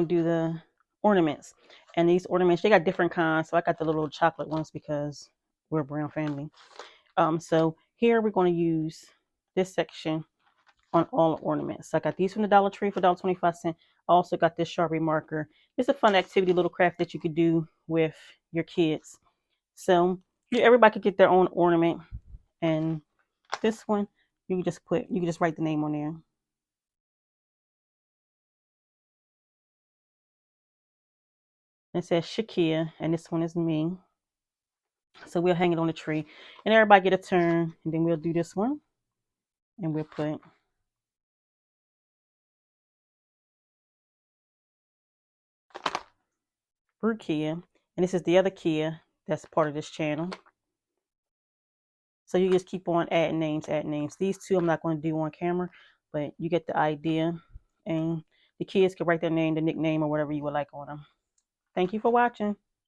going to do the ornaments. And these ornaments, they got different kinds. So I got the little chocolate ones because we're a brown family. So here we're going to use this section on all ornaments. So I got these from the Dollar Tree for $1.25. I also got this Sharpie marker. It's a fun activity, little craft that you could do with your kids. So everybody could get their own ornament. And this one, you can just write the name on there. It says Shakia, and this one is me. So we'll hang it on the tree, and everybody get a turn, and then we'll do this one, and we'll put Brew Kia, and this is the other Kia that's part of this channel. So you just keep on adding names, These two I'm not going to do on camera, but you get the idea, and the kids can write their name, the nickname, or whatever you would like on them. Thank you for watching.